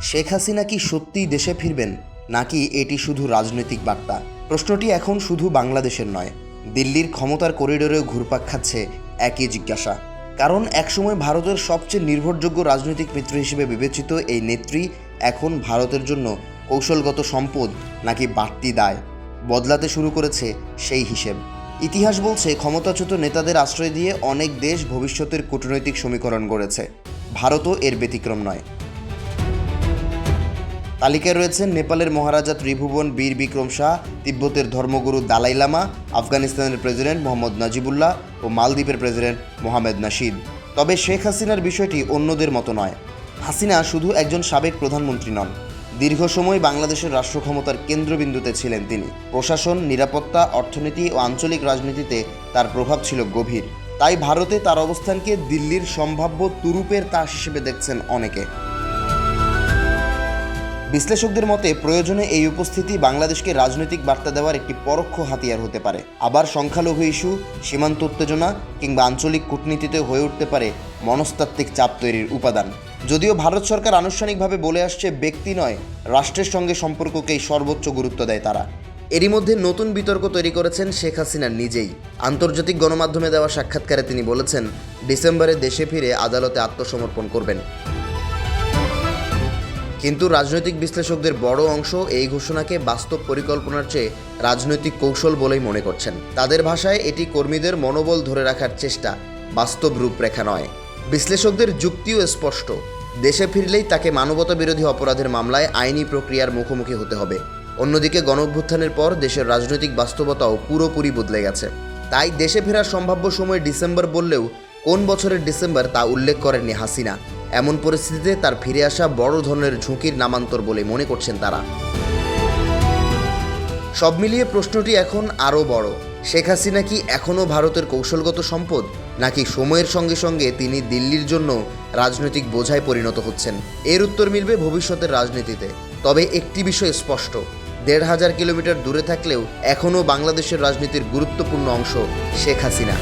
শেখ হাসিনা কি সত্যিই দেশে ফিরবেন, নাকি এটি শুধু রাজনৈতিক বার্তা? প্রশ্নটি এখন শুধু বাংলাদেশের নয়, দিল্লির ক্ষমতার করিডোরেও ঘুরপাক খাচ্ছে একই জিজ্ঞাসা। কারণ একসময় ভারতের সবচেয়ে নির্ভরযোগ্য রাজনৈতিক মিত্র হিসেবে বিবেচিত এই নেত্রী এখন ভারতের জন্য কৌশলগত সম্পদ নাকি বাড়তি দায় বদলাতে শুরু করেছে সেই হিসেব। ইতিহাস বলছে, ক্ষমতাচ্যুত নেতাদের আশ্রয় দিয়ে অনেক দেশ ভবিষ্যতের কূটনৈতিক সমীকরণ গড়েছে। ভারতও এর ব্যতিক্রম নয়। তালিকায় রয়েছেন নেপালের মহারাজা ত্রিভুবন বীর বিক্রম শাহ, তিব্বতের ধর্মগুরু দালাই লামা, আফগানিস্তানের প্রেসিডেন্ট মোহাম্মদ নাজিবুল্লাহ ও মালদ্বীপের প্রেসিডেন্ট মোহাম্মদ নাশিদ। তবে শেখ হাসিনার বিষয়টি অন্যদের মতো নয়। হাসিনা শুধু একজন সাবেক প্রধানমন্ত্রী নন, দীর্ঘ সময় বাংলাদেশের রাষ্ট্র ক্ষমতার কেন্দ্রবিন্দুতে ছিলেন তিনি। প্রশাসন, নিরাপত্তা, অর্থনীতি ও আঞ্চলিক রাজনীতিতে তার প্রভাব ছিল গভীর। তাই ভারতে তার অবস্থানকে দিল্লির সম্ভাব্য তুরুপের তাস হিসেবে দেখছেন অনেকে। বিশ্লেষকদের মতে, প্রয়োজনে এই উপস্থিতি বাংলাদেশকে রাজনৈতিক বার্তা দেওয়ার একটি পরোক্ষ হাতিয়ার হতে পারে। আবার সংখ্যালঘু ইস্যু, সীমান্ত উত্তেজনা কিংবা আঞ্চলিক কূটনীতিতে হয়ে উঠতে পারে মনস্তাত্ত্বিক চাপ তৈরির উপাদান। যদিও ভারত সরকার আনুষ্ঠানিকভাবে বলে আসছে, ব্যক্তি নয়, রাষ্ট্রের সঙ্গে সম্পর্ককেই সর্বোচ্চ গুরুত্ব দেয় তারা। এরই মধ্যে নতুন বিতর্ক তৈরি করেছেন শেখ হাসিনা নিজেই। আন্তর্জাতিক গণমাধ্যমে দেওয়া সাক্ষাৎকারে তিনি বলেছেন, ডিসেম্বরে দেশে ফিরে আদালতে আত্মসমর্পণ করবেন। কিন্তু রাজনৈতিক বিশ্লেষকদের বড় অংশ এই ঘোষণাকে বাস্তব পরিকল্পনার চেয়ে রাজনৈতিক কৌশল বলেই মনে করছেন। তাদের ভাষায় এটি কর্মীদের মনোবল ধরে রাখার চেষ্টা, বাস্তব রূপরেখা নয়। বিশ্লেষকদের যুক্তিও স্পষ্ট, দেশে ফিরলেই তাকে মানবতা বিরোধী অপরাধের মামলায় আইনি প্রক্রিয়ার মুখোমুখি হতে হবে। অন্যদিকে গণঅভ্যুত্থানের পর দেশের রাজনৈতিক বাস্তবতাও পুরোপুরি বদলে গেছে। তাই দেশে ফেরার সম্ভাব্য সময় ডিসেম্বর বললেও কোন বছরের ডিসেম্বর তা উল্লেখ করেননি হাসিনা। এমন পরিস্থিতিতে তার ফিরে আসা বড় ধরনের ঝুঁকির নামান্তর বলে মনে করছেন তারা। সব মিলিয়ে প্রশ্নটি এখন আরও বড়। শেখ হাসিনা কি এখনও ভারতের কৌশলগত সম্পদ, নাকি সময়ের সঙ্গে সঙ্গে তিনি দিল্লির জন্য রাজনৈতিক বোঝায় পরিণত হচ্ছেন? এর উত্তর মিলবে ভবিষ্যতের রাজনীতিতে। তবে একটি বিষয় স্পষ্ট, ১,৫০০ কিলোমিটার দূরে থাকলেও এখনও বাংলাদেশের রাজনীতির গুরুত্বপূর্ণ অংশ শেখ হাসিনা।